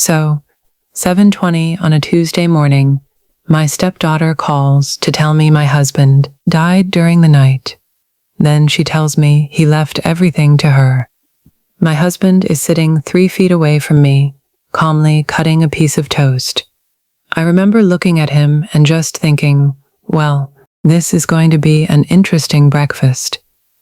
So, 7:20 on a Tuesday morning, my stepdaughter calls to tell me my husband died during the night. Then she tells me he left everything to her. My husband is sitting 3 feet away from me, calmly cutting a piece of toast. I remember looking at him and just thinking, well, this is going to be an interesting breakfast.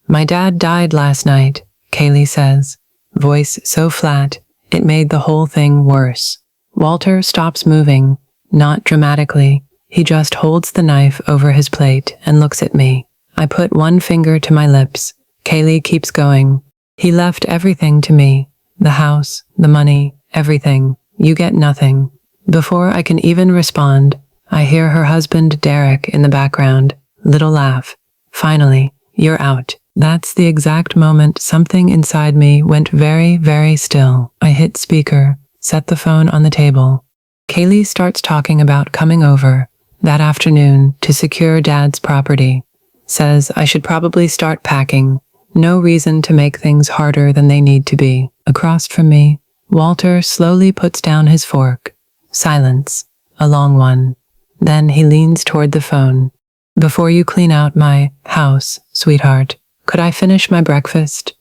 My dad died last night, Kaylee says, voice so flat, it made the whole thing worse. Walter stops moving, not dramatically. He just holds the knife over his plate and looks at me. I put one finger to my lips. Kaylee keeps going. He left everything to me. The house, the money, everything. You get nothing. Before I can even respond, I hear her husband Derek in the background. Little laugh. Finally, you're out. That's the exact moment something inside me went very, very still. I hit speaker, set the phone on the table. Kaylee starts talking about coming over that afternoon to secure Dad's property. Says I should probably start packing. No reason to make things harder than they need to be. Across from me, Walter slowly puts down his fork. Silence. A long one. Then he leans toward the phone. Before you clean out my house, sweetheart, could I finish my breakfast?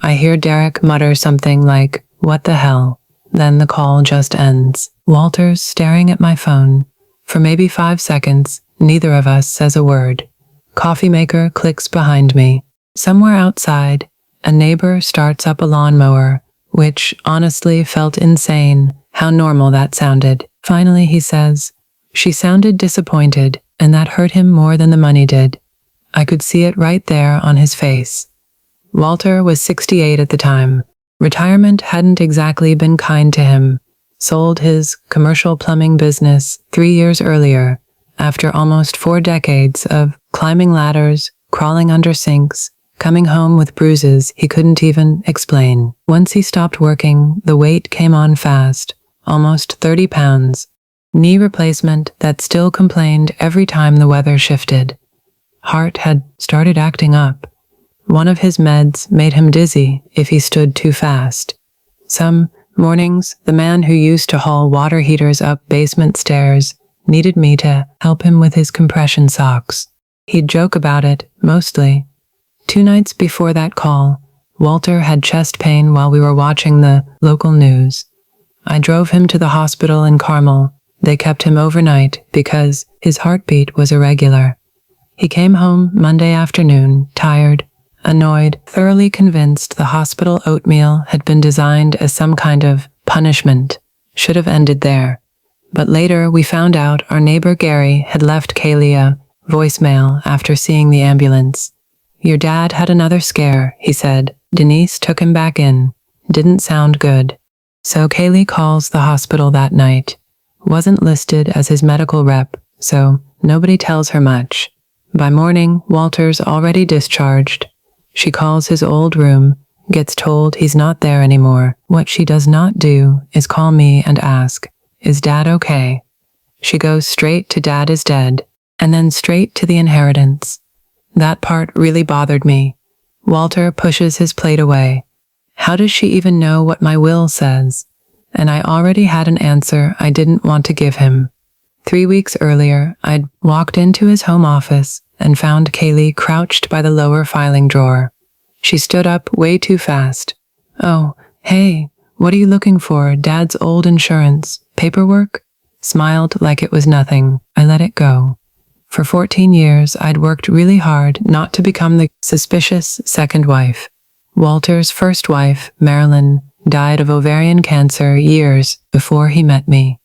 I hear Derek mutter something like, what the hell? Then the call just ends. Walter's staring at my phone. For maybe 5 seconds, neither of us says a word. Coffee maker clicks behind me. Somewhere outside, a neighbor starts up a lawnmower, which honestly felt insane how normal that sounded. Finally, he says, she sounded disappointed, and that hurt him more than the money did. I could see it right there on his face. Walter was 68 at the time. Retirement hadn't exactly been kind to him. Sold his commercial plumbing business 3 years earlier, after almost 4 decades of climbing ladders, crawling under sinks, coming home with bruises he couldn't even explain. Once he stopped working, the weight came on fast, almost 30 pounds. Knee replacement that still complained every time the weather shifted. Heart had started acting up. One of his meds made him dizzy if he stood too fast. Some mornings, the man who used to haul water heaters up basement stairs needed me to help him with his compression socks. He'd joke about it, mostly. 2 nights before that call, Walter had chest pain while we were watching the local news. I drove him to the hospital in Carmel. They kept him overnight because his heartbeat was irregular. He came home Monday afternoon, tired, annoyed, thoroughly convinced the hospital oatmeal had been designed as some kind of punishment. Should have ended there. But later we found out our neighbor Gary had left Kaylee a voicemail after seeing the ambulance. Your dad had another scare, he said. Denise took him back in. Didn't sound good. So Kaylee calls the hospital that night. Wasn't listed as his medical rep, so nobody tells her much. By morning, Walter's already discharged. She calls his old room, gets told he's not there anymore. What she does not do is call me and ask, is Dad okay? She goes straight to Dad is dead, and then straight to the inheritance. That part really bothered me. Walter pushes his plate away. How does she even know what my will says? And I already had an answer I didn't want to give him. 3 weeks earlier, I'd walked into his home office and found Kaylee crouched by the lower filing drawer. She stood up way too fast. Oh, hey, what are you looking for? Dad's old insurance. Paperwork? Smiled like it was nothing. I let it go. For 14 years, I'd worked really hard not to become the suspicious second wife. Walter's first wife, Marilyn, died of ovarian cancer years before he met me.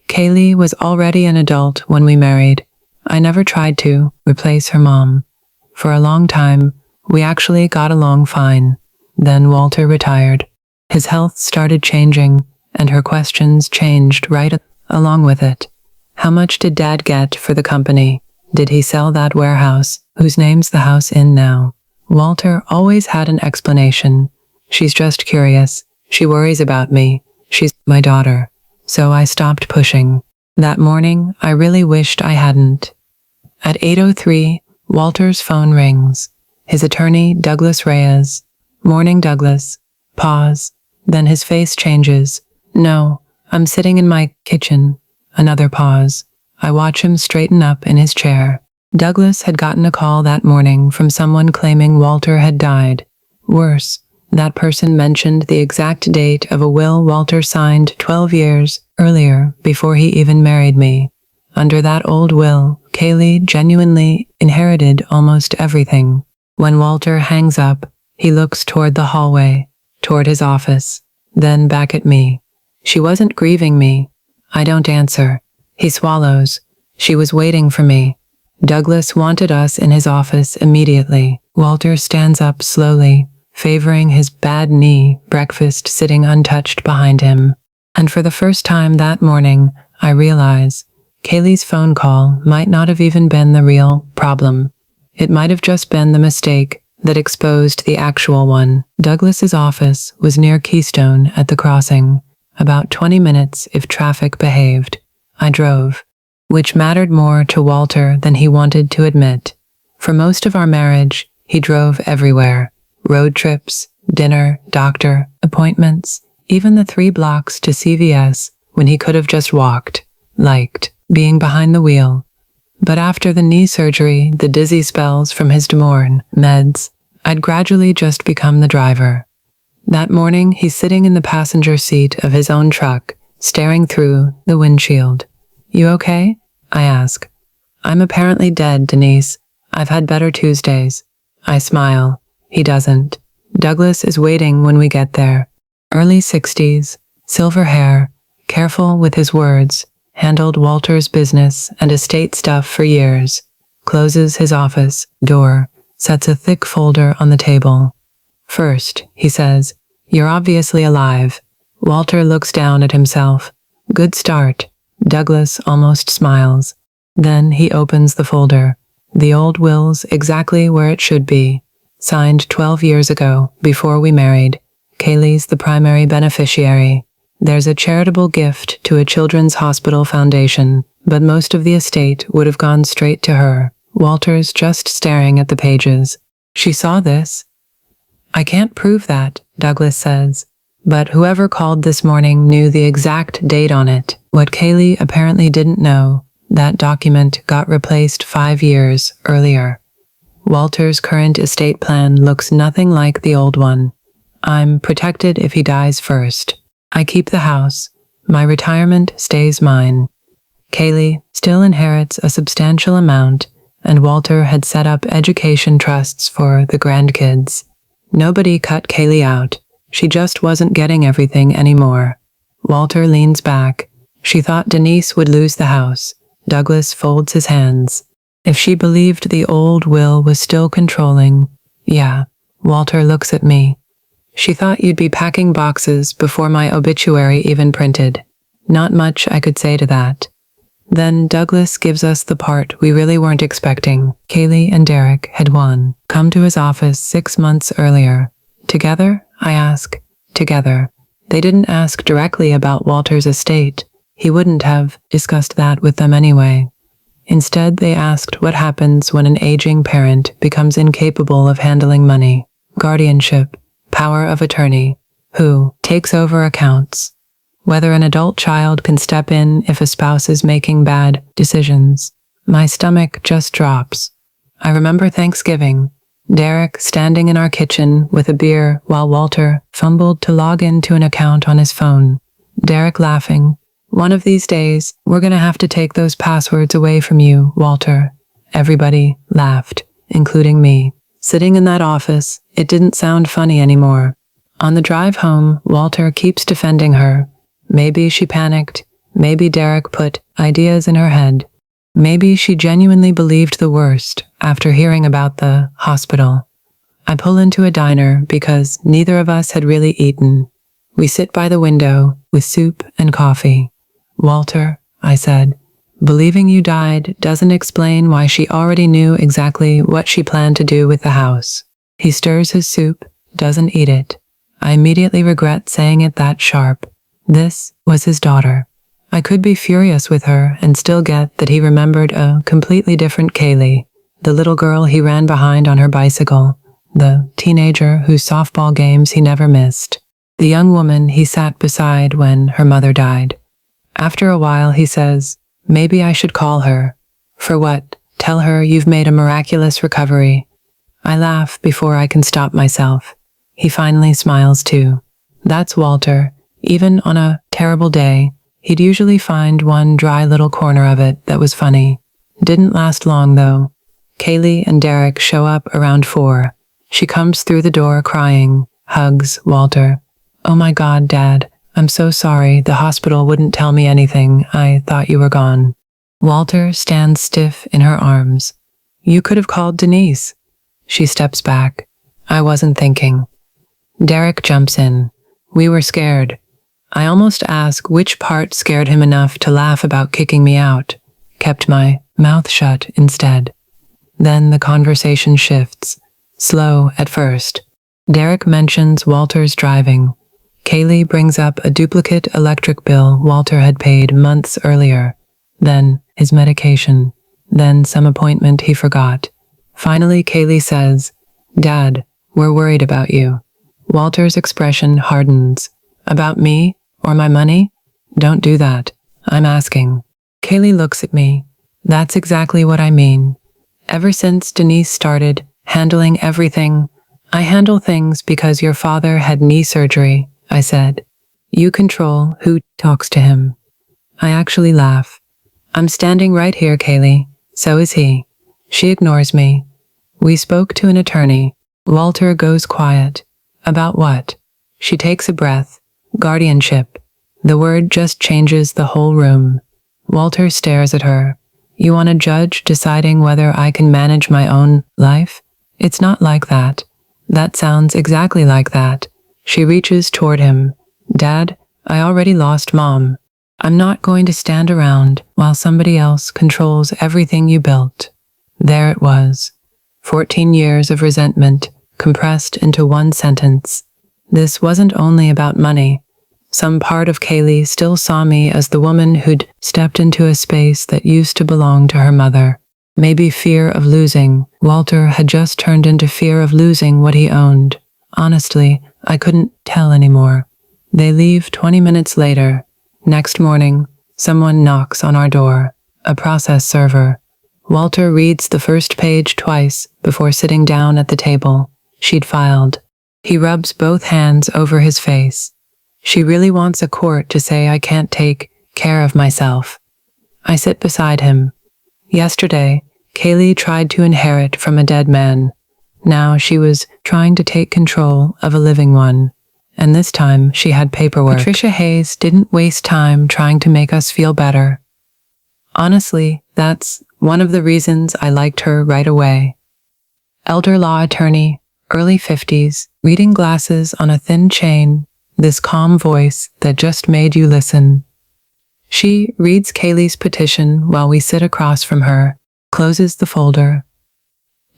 Kaylee was already an adult when we married. I never tried to replace her mom. For a long time, we actually got along fine. Then Walter retired. His health started changing, and her questions changed right along with it. How much did Dad get for the company? Did he sell that warehouse, whose name's the house in now? Walter always had an explanation. She's just curious. She worries about me. She's my daughter. So I stopped pushing. That morning, I really wished I hadn't. At 8:03, Walter's phone rings. His attorney, Douglas Reyes. Morning, Douglas. Pause. Then his face changes. No, I'm sitting in my kitchen. Another pause. I watch him straighten up in his chair. Douglas had gotten a call that morning from someone claiming Walter had died. Worse, that person mentioned the exact date of a will Walter signed 12 years earlier before he even married me. Under that old will, Kaylee genuinely inherited almost everything. When Walter hangs up, he looks toward the hallway, toward his office, then back at me. She wasn't grieving me. I don't answer. He swallows. She was waiting for me. Douglas wanted us in his office immediately. Walter stands up slowly, favoring his bad knee, breakfast sitting untouched behind him. And for the first time that morning, I realize Kaylee's phone call might not have even been the real problem. It might have just been the mistake that exposed the actual one. Douglas's office was near Keystone at the crossing, about 20 minutes if traffic behaved. I drove, which mattered more to Walter than he wanted to admit. For most of our marriage, he drove everywhere. Road trips, dinner, doctor, appointments, even the 3 blocks to CVS when he could have just walked. Liked being behind the wheel. But after the knee surgery, the dizzy spells from his Des Moines meds, I'd gradually just become the driver. That morning, he's sitting in the passenger seat of his own truck, staring through the windshield. You okay? I ask. I'm apparently dead, Denise. I've had better Tuesdays. I smile. He doesn't. Douglas is waiting when we get there. Early 60s, silver hair, careful with his words, handled Walter's business and estate stuff for years, closes his office door, sets a thick folder on the table. First, he says, you're obviously alive. Walter looks down at himself. Good start. Douglas almost smiles. Then he opens the folder. The old will's exactly where it should be. Signed 12 years ago, before we married. Kaylee's the primary beneficiary. There's a charitable gift to a children's hospital foundation, but most of the estate would have gone straight to her. Walter's just staring at the pages. She saw this? I can't prove that, Douglas says. But whoever called this morning knew the exact date on it. What Kaylee apparently didn't know, that document got replaced 5 years earlier. Walter's current estate plan looks nothing like the old one. I'm protected if he dies first. I keep the house. My retirement stays mine. Kaylee still inherits a substantial amount, and Walter had set up education trusts for the grandkids. Nobody cut Kaylee out. She just wasn't getting everything anymore. Walter leans back. She thought Denise would lose the house. Douglas folds his hands. If she believed the old will was still controlling, yeah. Walter looks at me. She thought you'd be packing boxes before my obituary even printed. Not much I could say to that. Then Douglas gives us the part we really weren't expecting. Kaylee and Derek had come to his office 6 months earlier. Together? I ask. Together. They didn't ask directly about Walter's estate. He wouldn't have discussed that with them anyway. Instead, they asked what happens when an aging parent becomes incapable of handling money, guardianship, power of attorney, who takes over accounts, whether an adult child can step in if a spouse is making bad decisions. My stomach just drops. I remember Thanksgiving, Derek standing in our kitchen with a beer while Walter fumbled to log into an account on his phone. Derek laughing. One of these days, we're gonna have to take those passwords away from you, Walter. Everybody laughed, including me. Sitting in that office, it didn't sound funny anymore. On the drive home, Walter keeps defending her. Maybe she panicked. Maybe Derek put ideas in her head. Maybe she genuinely believed the worst after hearing about the hospital. I pull into a diner because neither of us had really eaten. We sit by the window with soup and coffee. Walter, I said, believing you died doesn't explain why she already knew exactly what she planned to do with the house. He stirs his soup, doesn't eat it. I immediately regret saying it that sharp. This was his daughter. I could be furious with her and still get that he remembered a completely different Kaylee, the little girl he ran behind on her bicycle, the teenager whose softball games he never missed, the young woman he sat beside when her mother died. After a while, he says, maybe I should call her. For what? Tell her you've made a miraculous recovery. I laugh before I can stop myself. He finally smiles too. That's Walter. Even on a terrible day, he'd usually find one dry little corner of it that was funny. Didn't last long though. Kaylee and Derek show up around 4. She comes through the door crying, hugs Walter. Oh my God, Dad, I'm so sorry. The hospital wouldn't tell me anything. I thought you were gone. Walter stands stiff in her arms. You could have called Denise. She steps back. I wasn't thinking. Derek jumps in. We were scared. I almost ask which part scared him enough to laugh about kicking me out. Kept my mouth shut instead. Then the conversation shifts. Slow at first. Derek mentions Walter's driving. Kaylee brings up a duplicate electric bill Walter had paid months earlier. Then his medication. Then some appointment he forgot. Finally, Kaylee says, Dad, we're worried about you. Walter's expression hardens. About me? Or my money? Don't do that. I'm asking. Kaylee looks at me. That's exactly what I mean. Ever since Denise started handling everything, I handle things because your father had knee surgery, I said. You control who talks to him. I actually laugh. I'm standing right here, Kaylee. So is he. She ignores me. We spoke to an attorney. Walter goes quiet. About what? She takes a breath. Guardianship. The word just changes the whole room. Walter stares at her. You want a judge deciding whether I can manage my own life? It's not like that. That sounds exactly like that. She reaches toward him. Dad, I already lost Mom. I'm not going to stand around while somebody else controls everything you built. There it was. 14 years of resentment compressed into one sentence. This wasn't only about money. Some part of Kaylee still saw me as the woman who'd stepped into a space that used to belong to her mother. Maybe fear of losing. Walter had just turned into fear of losing what he owned. Honestly, I couldn't tell anymore. They leave 20 minutes later. Next morning, someone knocks on our door. A process server. Walter reads the first page twice before sitting down at the table. She'd filed. He rubs both hands over his face. She really wants a court to say I can't take care of myself. I sit beside him. Yesterday, Kaylee tried to inherit from a dead man. Now she was trying to take control of a living one. And this time she had paperwork. Patricia Hayes didn't waste time trying to make us feel better. Honestly, that's one of the reasons I liked her right away. Elder law attorney, early 50s, reading glasses on a thin chain, this calm voice that just made you listen. She reads Kaylee's petition while we sit across from her, closes the folder.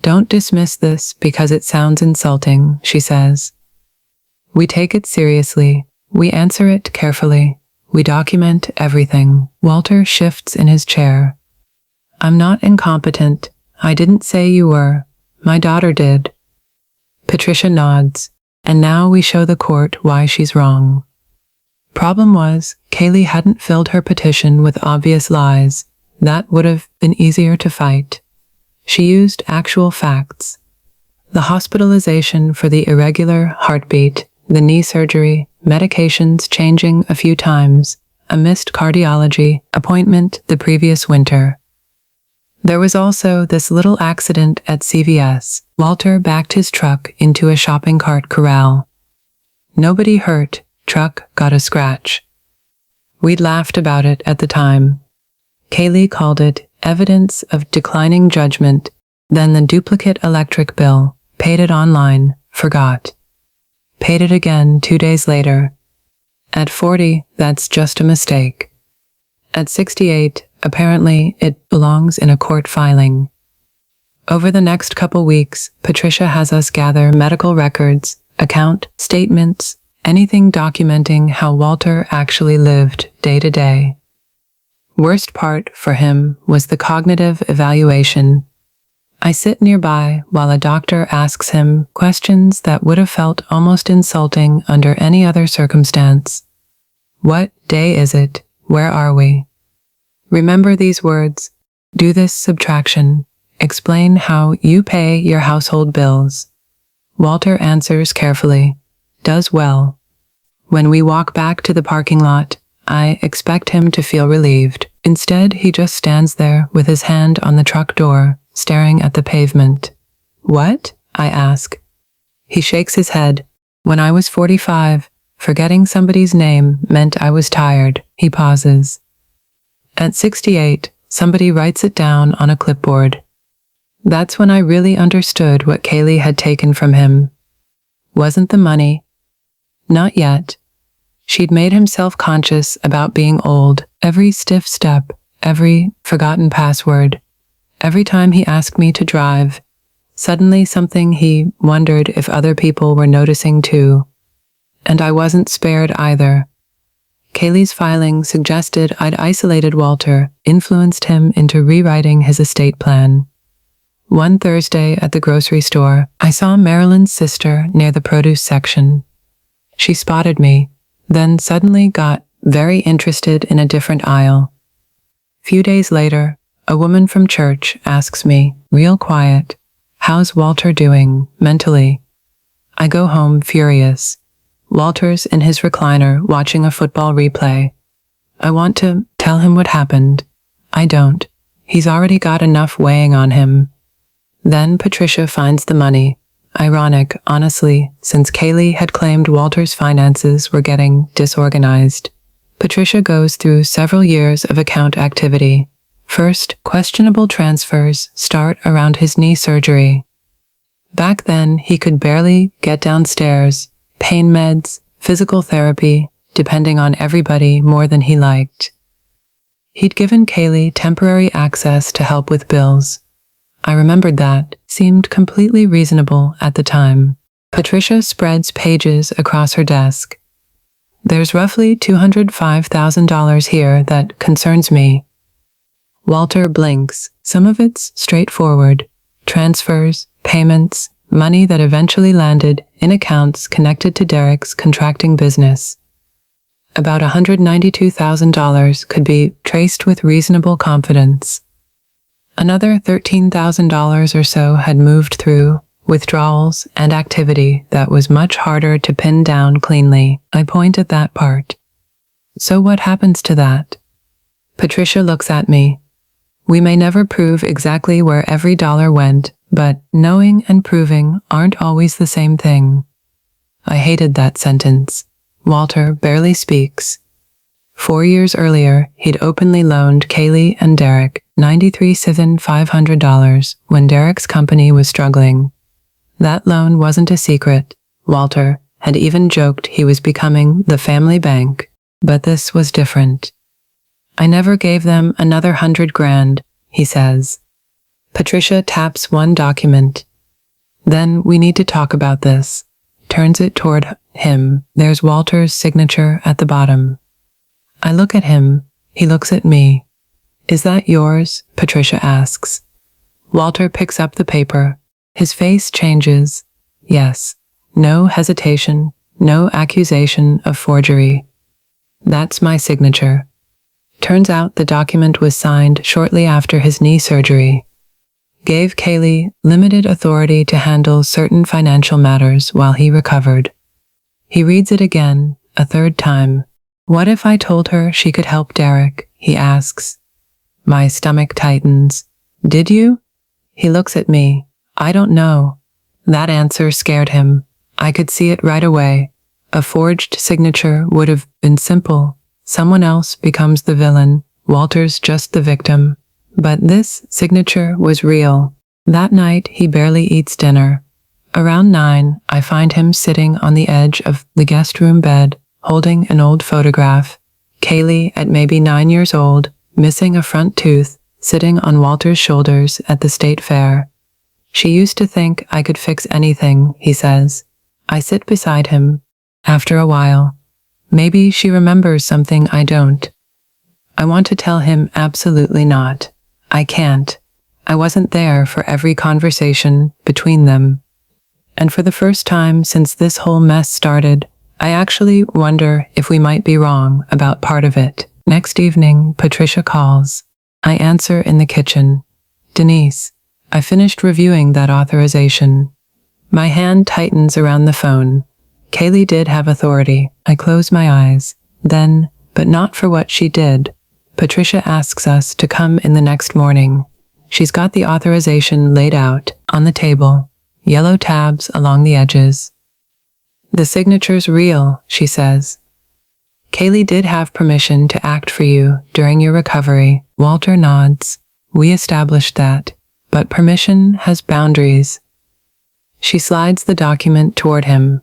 Don't dismiss this because it sounds insulting, she says. We take it seriously. We answer it carefully. We document everything. Walter shifts in his chair. I'm not incompetent. I didn't say you were. My daughter did. Patricia nods. And now we show the court why she's wrong. Problem was, Kaylee hadn't filled her petition with obvious lies. That would have been easier to fight. She used actual facts. The hospitalization for the irregular heartbeat, the knee surgery, medications changing a few times, a missed cardiology appointment the previous winter. There was also this little accident at CVS. Walter backed his truck into a shopping cart corral. Nobody hurt. Truck got a scratch. We'd laughed about it at the time. Kaylee called it evidence of declining judgment, then the duplicate electric bill, paid it online, forgot. Paid it again 2 days later. At 40, that's just a mistake. At 68, apparently it belongs in a court filing. Over the next couple weeks, Patricia has us gather medical records, account statements, anything documenting how Walter actually lived day to day. Worst part for him was the cognitive evaluation. I sit nearby while a doctor asks him questions that would have felt almost insulting under any other circumstance. What day is it? Where are we? Remember these words. Do this subtraction. Explain how you pay your household bills. Walter answers carefully. Does well. When we walk back to the parking lot, I expect him to feel relieved. Instead, he just stands there with his hand on the truck door, staring at the pavement. What? I ask. He shakes his head. When I was 45, forgetting somebody's name meant I was tired. He pauses. At 68, somebody writes it down on a clipboard. That's when I really understood what Kaylee had taken from him. Wasn't the money. Not yet. She'd made him self-conscious about being old. Every stiff step, every forgotten password, every time he asked me to drive, suddenly something he wondered if other people were noticing too. And I wasn't spared either. Kaylee's filing suggested I'd isolated Walter, influenced him into rewriting his estate plan. One Thursday at the grocery store, I saw Marilyn's sister near the produce section. She spotted me, then suddenly got very interested in a different aisle. Few days later, a woman from church asks me, real quiet, "How's Walter doing, mentally?" I go home furious. Walter's in his recliner watching a football replay. I want to tell him what happened. I don't. He's already got enough weighing on him. Then Patricia finds the money. Ironic, honestly, since Kaylee had claimed Walter's finances were getting disorganized. Patricia goes through several years of account activity. First, questionable transfers start around his knee surgery. Back then, he could barely get downstairs. Pain meds, physical therapy, depending on everybody more than he liked. He'd given Kaylee temporary access to help with bills. I remembered that. Seemed completely reasonable at the time. Patricia spreads pages across her desk. There's roughly $205,000 here that concerns me. Walter blinks. Some of it's straightforward. Transfers, payments, money that eventually landed in accounts connected to Derek's contracting business. About $192,000 could be traced with reasonable confidence. Another $13,000 or so had moved through withdrawals and activity that was much harder to pin down cleanly. I point at that part. So what happens to that? Patricia looks at me. We may never prove exactly where every dollar went, but knowing and proving aren't always the same thing. I hated that sentence. Walter barely speaks. 4 years earlier, he'd openly loaned Kaylee and Derek $93,500 when Derek's company was struggling. That loan wasn't a secret. Walter had even joked he was becoming the family bank, but this was different. I never gave them another $100,000, he says. Patricia taps one document. Then we need to talk about this. Turns it toward him. There's Walter's signature at the bottom. I look at him. He looks at me. Is that yours? Patricia asks. Walter picks up the paper. His face changes. Yes. No hesitation. No accusation of forgery. That's my signature. Turns out the document was signed shortly after his knee surgery. Gave Kaylee limited authority to handle certain financial matters while he recovered. He reads it again, a third time. What if I told her she could help Derek? He asks. My stomach tightens. Did you? He looks at me. I don't know. That answer scared him. I could see it right away. A forged signature would have been simple. Someone else becomes the villain. Walter's just the victim. But this signature was real. That night, he barely eats dinner. Around 9, I find him sitting on the edge of the guest room bed, holding an old photograph. Kaylee, at maybe 9 years old, missing a front tooth, sitting on Walter's shoulders at the state fair. She used to think I could fix anything, he says. I sit beside him. After a while, maybe she remembers something I don't. I want to tell him absolutely not. I can't. I wasn't there for every conversation between them. And for the first time since this whole mess started, I actually wonder if we might be wrong about part of it. Next evening, Patricia calls. I answer in the kitchen. Denise, I finished reviewing that authorization. My hand tightens around the phone. Kaylee did have authority. I close my eyes. Then, but not for what she did, Patricia asks us to come in the next morning. She's got the authorization laid out on the table, yellow tabs along the edges. The signature's real, she says. Kaylee did have permission to act for you during your recovery. Walter nods. We established that. But permission has boundaries. She slides the document toward him.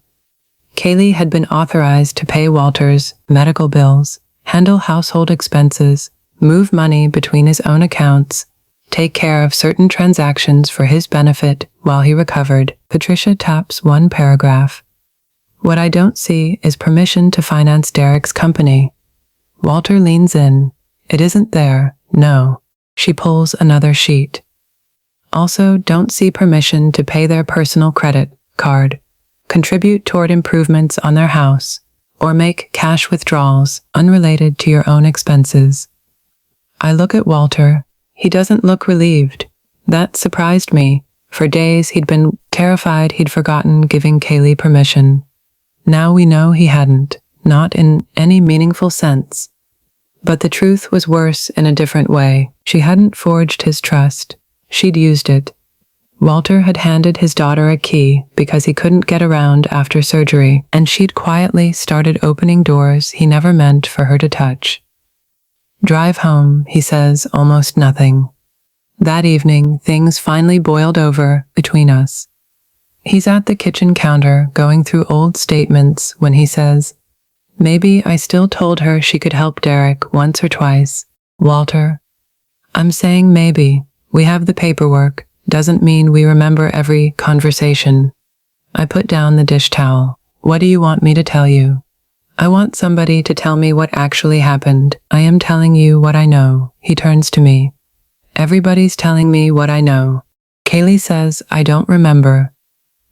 Kaylee had been authorized to pay Walter's medical bills, handle household expenses, move money between his own accounts, take care of certain transactions for his benefit while he recovered. Patricia taps one paragraph. What I don't see is permission to finance Derek's company. Walter leans in. It isn't there, no. She pulls another sheet. Also, don't see permission to pay their personal credit card, contribute toward improvements on their house, or make cash withdrawals unrelated to your own expenses. I look at Walter. He doesn't look relieved. That surprised me. For days he'd been terrified he'd forgotten giving Kaylee permission. Now we know he hadn't, not in any meaningful sense. But the truth was worse in a different way. She hadn't forged his trust. She'd used it. Walter had handed his daughter a key because he couldn't get around after surgery, and she'd quietly started opening doors he never meant for her to touch. Drive home, he says almost nothing. That evening, things finally boiled over between us. He's at the kitchen counter going through old statements when he says, maybe I still told her she could help Derek once or twice. Walter, I'm saying maybe. We have the paperwork. Doesn't mean we remember every conversation. I put down the dish towel. What do you want me to tell you? I want somebody to tell me what actually happened. I am telling you what I know. He turns to me. Everybody's telling me what I know. Kaylee says I don't remember.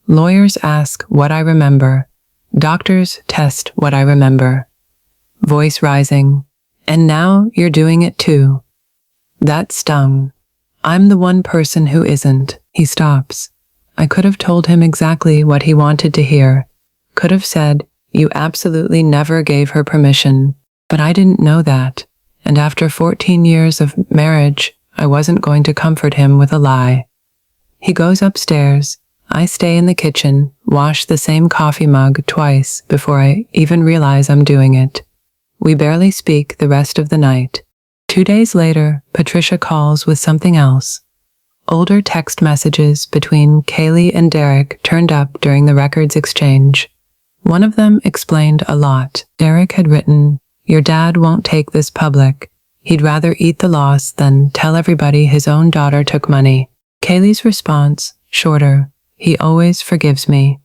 Lawyers ask what I remember. Doctors test what I remember. Voice rising. And now you're doing it too. That stung. I'm the one person who isn't. He stops. I could have told him exactly what he wanted to hear. Could have said, you absolutely never gave her permission. But I didn't know that. And after 14 years of marriage, I wasn't going to comfort him with a lie. He goes upstairs. I stay in the kitchen, wash the same coffee mug twice before I even realize I'm doing it. We barely speak the rest of the night. 2 days later, Patricia calls with something else. Older text messages between Kaylee and Derek turned up during the records exchange. One of them explained a lot. Derek had written, your dad won't take this public. He'd rather eat the loss than tell everybody his own daughter took money. Kaylee's response, shorter, he always forgives me.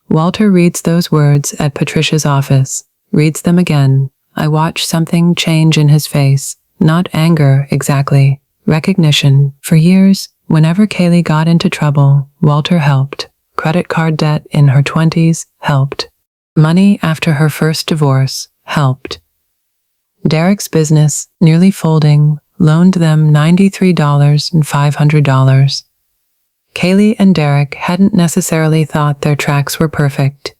Walter reads those words at Patricia's office, reads them again. I watch something change in his face, not anger exactly, recognition. For years, whenever Kaylee got into trouble, Walter helped. Credit card debt in her 20s, helped. Money after her first divorce, helped. Derek's business, nearly folding, loaned them $93 and $500. Kaylee and Derek hadn't necessarily thought their tracks were perfect.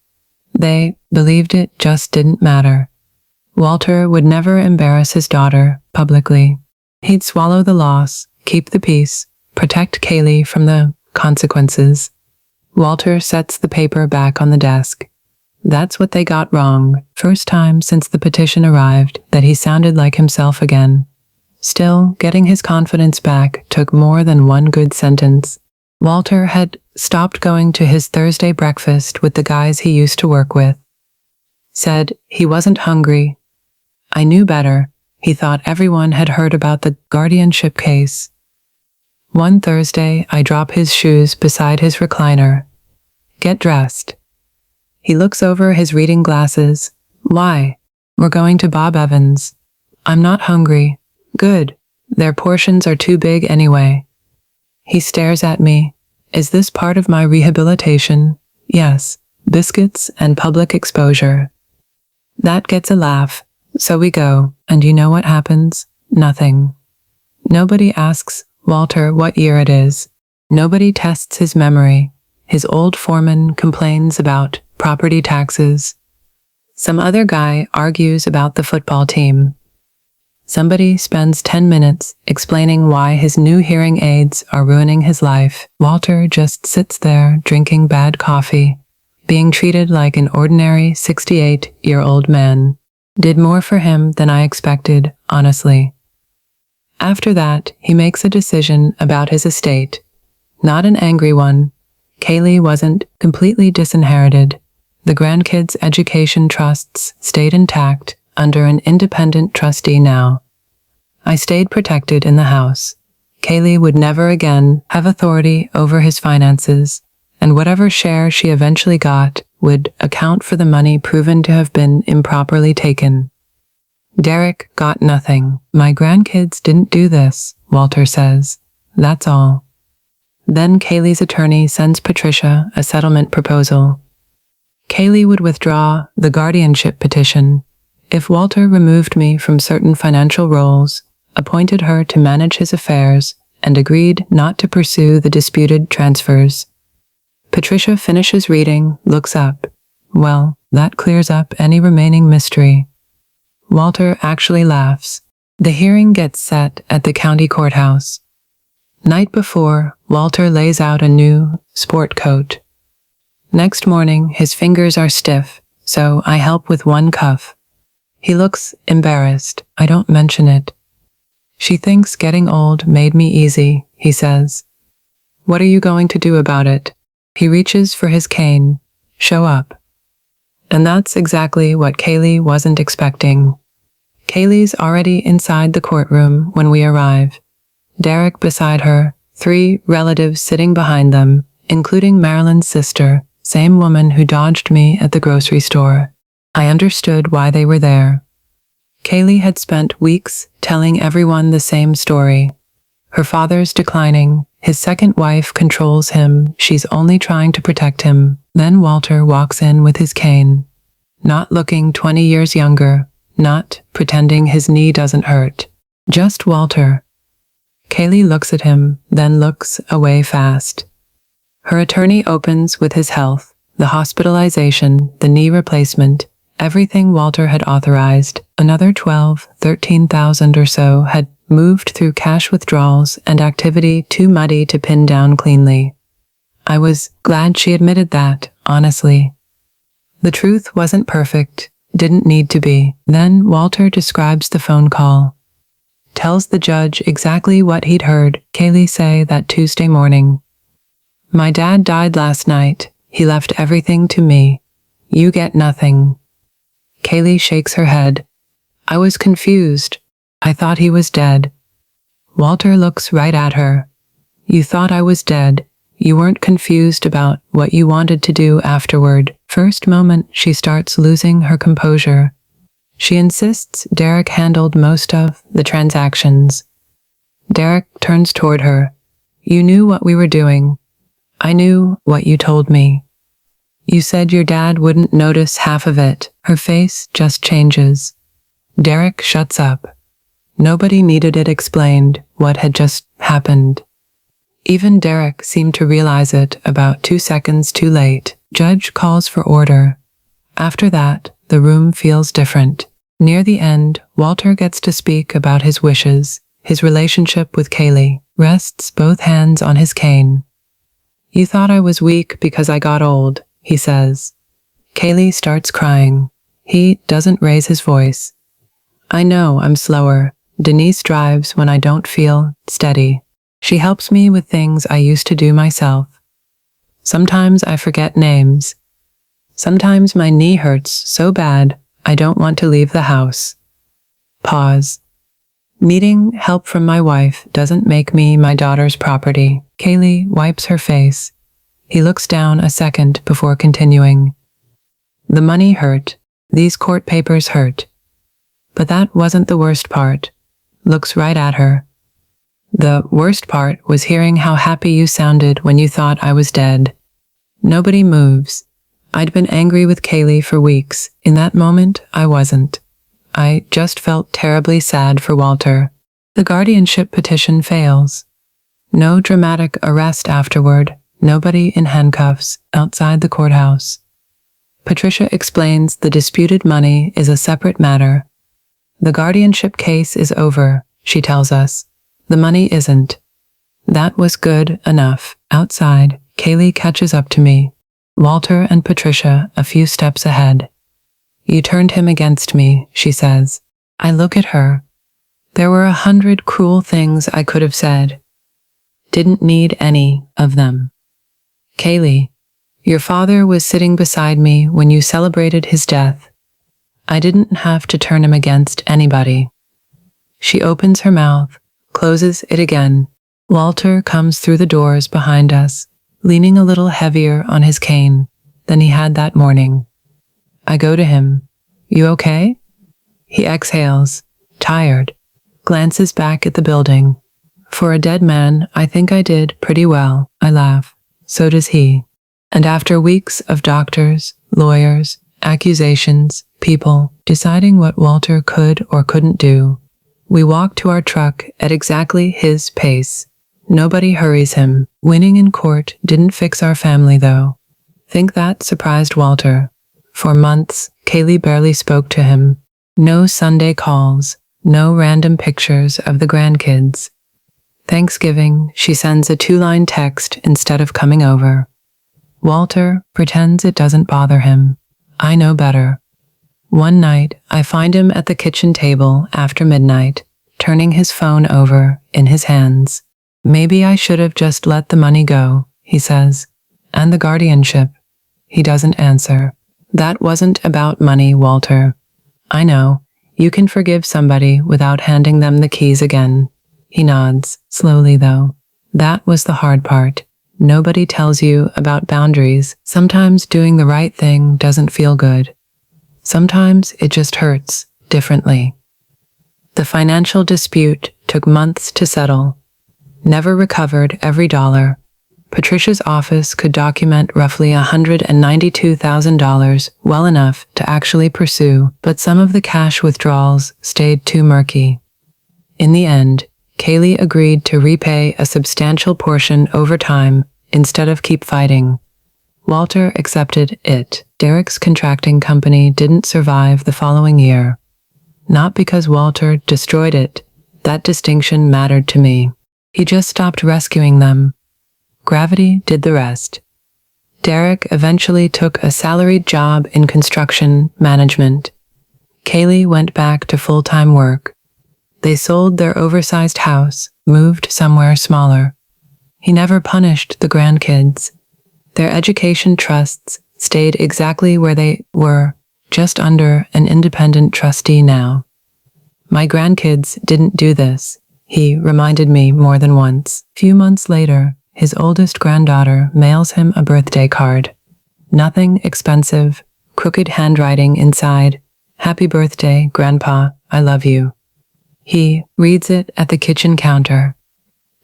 They believed it just didn't matter. Walter would never embarrass his daughter publicly. He'd swallow the loss, keep the peace, protect Kaylee from the consequences. Walter sets the paper back on the desk. That's what they got wrong. First time since the petition arrived that he sounded like himself again. Still, getting his confidence back took more than one good sentence. Walter had stopped going to his Thursday breakfast with the guys he used to work with. Said he wasn't hungry. I knew better. He thought everyone had heard about the guardianship case. One Thursday, I drop his shoes beside his recliner. Get dressed. He looks over his reading glasses. Why? We're going to Bob Evans. I'm not hungry. Good. Their portions are too big anyway. He stares at me. Is this part of my rehabilitation? Yes. Biscuits and public exposure. That gets a laugh. So we go, and you know what happens? Nothing. Nobody asks Walter what year it is. Nobody tests his memory. His old foreman complains about property taxes. Some other guy argues about the football team. Somebody spends 10 minutes explaining why his new hearing aids are ruining his life. Walter just sits there drinking bad coffee, being treated like an ordinary 68-year-old man. Did more for him than I expected, honestly. After that, he makes a decision about his estate. Not an angry one. Kaylee wasn't completely disinherited. The grandkids' education trusts stayed intact under an independent trustee now. I stayed protected in the house. Kaylee would never again have authority over his finances, and whatever share she eventually got would account for the money proven to have been improperly taken. Derek got nothing. My grandkids didn't do this, Walter says. That's all. Then Kaylee's attorney sends Patricia a settlement proposal. Kaylee would withdraw the guardianship petition if Walter removed me from certain financial roles, appointed her to manage his affairs, and agreed not to pursue the disputed transfers. Patricia finishes reading, looks up. Well, that clears up any remaining mystery. Walter actually laughs. The hearing gets set at the county courthouse. Night before, Walter lays out a new sport coat. Next morning, his fingers are stiff, so I help with one cuff. He looks embarrassed. I don't mention it. She thinks getting old made me easy, he says. What are you going to do about it? He reaches for his cane. Show up. And that's exactly what Kaylee wasn't expecting. Kaylee's already inside the courtroom when we arrive. Derek beside her, 3 relatives sitting behind them, including Marilyn's sister, same woman who dodged me at the grocery store. I understood why they were there. Kaylee had spent weeks telling everyone the same story. Her father's declining, his second wife controls him, she's only trying to protect him. Then Walter walks in with his cane. Not looking 20 years younger, not pretending his knee doesn't hurt. Just Walter. Kaylee looks at him, then looks away fast. Her attorney opens with his health, the hospitalization, the knee replacement, everything Walter had authorized. Another 13,000 or so had moved through cash withdrawals and activity too muddy to pin down cleanly. I was glad she admitted that, honestly. The truth wasn't perfect, didn't need to be. Then Walter describes the phone call. Tells the judge exactly what he'd heard Kaylee say that Tuesday morning. My dad died last night. He left everything to me. You get nothing. Kaylee shakes her head. I was confused. I thought he was dead. Walter looks right at her. You thought I was dead. You weren't confused about what you wanted to do afterward. First moment, she starts losing her composure. She insists Derek handled most of the transactions. Derek turns toward her. You knew what we were doing. I knew what you told me. You said your dad wouldn't notice half of it. Her face just changes. Derek shuts up. Nobody needed it explained what had just happened. Even Derek seemed to realize it about 2 seconds too late. Judge calls for order. After that, the room feels different. Near the end, Walter gets to speak about his wishes, his relationship with Kaylee, rests both hands on his cane. You thought I was weak because I got old, he says. Kaylee starts crying. He doesn't raise his voice. I know I'm slower. Denise drives when I don't feel steady. She helps me with things I used to do myself. Sometimes I forget names. Sometimes my knee hurts so bad I don't want to leave the house. Pause. Needing help from my wife doesn't make me my daughter's property. Kaylee wipes her face. He looks down a second before continuing. The money hurt. These court papers hurt. But that wasn't the worst part. Looks right at her. The worst part was hearing how happy you sounded when you thought I was dead. Nobody moves. I'd been angry with Kaylee for weeks. In that moment, I wasn't. I just felt terribly sad for Walter. The guardianship petition fails. No dramatic arrest afterward, nobody in handcuffs outside the courthouse. Patricia explains the disputed money is a separate matter. The guardianship case is over, she tells us. The money isn't. That was good enough. Outside, Kaylee catches up to me. Walter and Patricia a few steps ahead. You turned him against me, she says. I look at her. There were 100 cruel things I could have said. Didn't need any of them. Kaylee, your father was sitting beside me when you celebrated his death. I didn't have to turn him against anybody. She opens her mouth, closes it again. Walter comes through the doors behind us, leaning a little heavier on his cane than he had that morning. I go to him. You okay? He exhales, tired, glances back at the building. For a dead man, I think I did pretty well. I laugh. So does he. And after weeks of doctors, lawyers, accusations, people deciding what Walter could or couldn't do, we walk to our truck at exactly his pace. Nobody hurries him. Winning in court didn't fix our family, though. Think that surprised Walter. For months, Kaylee barely spoke to him. No Sunday calls, no random pictures of the grandkids. Thanksgiving, she sends a 2-line text instead of coming over. Walter pretends it doesn't bother him. I know better. One night, I find him at the kitchen table after midnight, turning his phone over in his hands. Maybe I should have just let the money go, he says. And the guardianship. He doesn't answer. That wasn't about money, Walter. I know. You can forgive somebody without handing them the keys again. He nods, slowly though. That was the hard part. Nobody tells you about boundaries. Sometimes doing the right thing doesn't feel good. Sometimes it just hurts, differently. The financial dispute took months to settle. Never recovered every dollar. Patricia's office could document roughly $192,000 well enough to actually pursue, but some of the cash withdrawals stayed too murky. In the end, Kaylee agreed to repay a substantial portion over time instead of keep fighting. Walter accepted it. Derek's contracting company didn't survive the following year. Not because Walter destroyed it. That distinction mattered to me. He just stopped rescuing them. Gravity did the rest. Derek eventually took a salaried job in construction management. Kaylee went back to full-time work. They sold their oversized house, moved somewhere smaller. He never punished the grandkids. Their education trusts stayed exactly where they were, just under an independent trustee now. My grandkids didn't do this, he reminded me more than once. A few months later, his oldest granddaughter mails him a birthday card. Nothing expensive, crooked handwriting inside. Happy birthday, Grandpa, I love you. He reads it at the kitchen counter,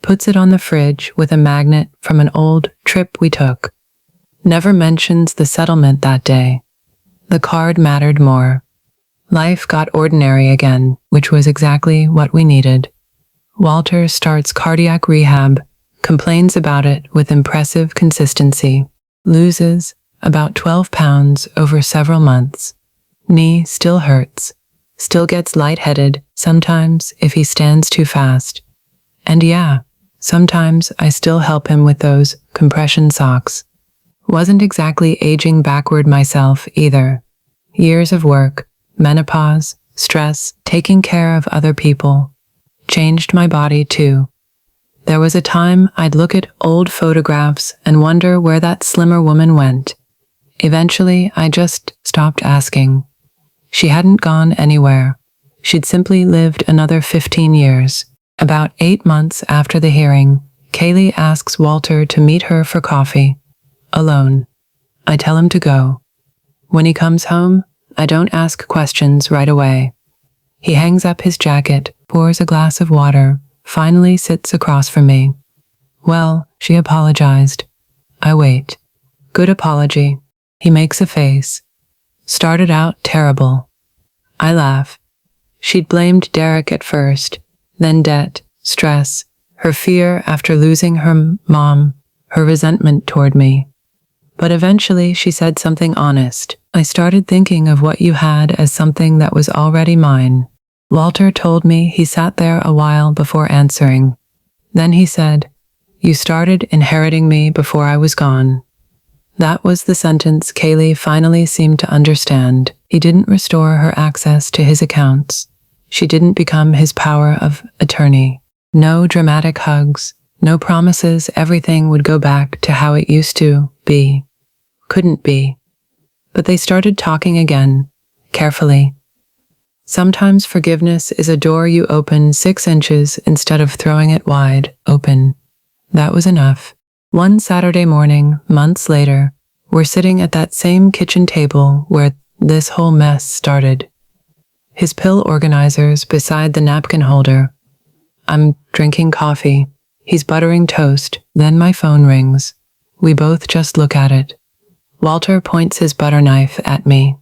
puts it on the fridge with a magnet from an old trip we took. Never mentions the settlement that day. The card mattered more. Life got ordinary again, which was exactly what we needed. Walter starts cardiac rehab, complains about it with impressive consistency, loses about 12 pounds over several months. Knee still hurts, still gets lightheaded sometimes if he stands too fast. And yeah, sometimes I still help him with those compression socks. Wasn't exactly aging backward myself either. Years of work, menopause, stress, taking care of other people. Changed my body too. There was a time I'd look at old photographs and wonder where that slimmer woman went. Eventually, I just stopped asking. She hadn't gone anywhere. She'd simply lived another 15 years. About 8 months after the hearing, Kaylee asks Walter to meet her for coffee. Alone. I tell him to go. When he comes home, I don't ask questions right away. He hangs up his jacket, pours a glass of water, finally sits across from me. Well, she apologized. I wait. Good apology. He makes a face. Started out terrible. I laugh. She'd blamed Derek at first, then debt, stress, her fear after losing her mom, her resentment toward me. But eventually she said something honest. I started thinking of what you had as something that was already mine. Walter told me he sat there a while before answering. Then he said, "You started inheriting me before I was gone." That was the sentence Kaylee finally seemed to understand. He didn't restore her access to his accounts. She didn't become his power of attorney. No dramatic hugs, no promises everything would go back to how it used to be. Couldn't be. But they started talking again, carefully. Sometimes forgiveness is a door you open 6 inches instead of throwing it wide open. That was enough. One Saturday morning, months later, we're sitting at that same kitchen table where this whole mess started. His pill organizers beside the napkin holder. I'm drinking coffee. He's buttering toast. Then my phone rings. We both just look at it. Walter points his butter knife at me.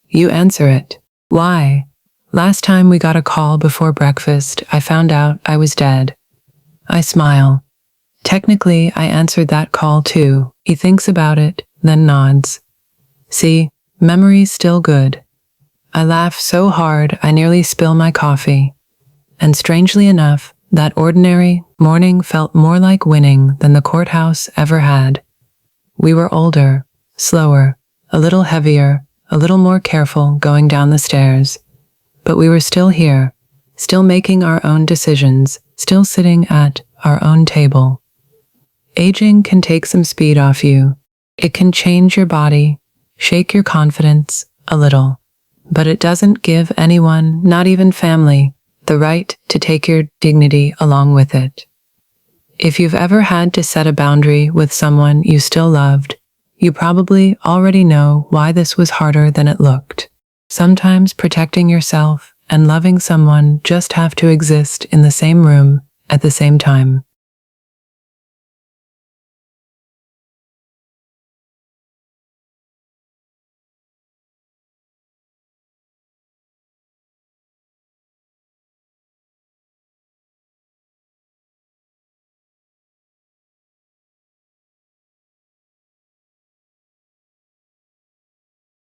You answer it. Why? Last time we got a call before breakfast, I found out I was dead. I smile. Technically, I answered that call too. He thinks about it, then nods. See, memory's still good. I laugh so hard I nearly spill my coffee. And strangely enough, that ordinary morning felt more like winning than the courthouse ever had. We were older, slower, a little heavier, a little more careful going down the stairs. But we were still here, still making our own decisions, still sitting at our own table. Aging can take some speed off you. It can change your body, shake your confidence a little. But it doesn't give anyone, not even family, the right to take your dignity along with it. If you've ever had to set a boundary with someone you still loved, you probably already know why this was harder than it looked. Sometimes protecting yourself and loving someone just have to exist in the same room at the same time.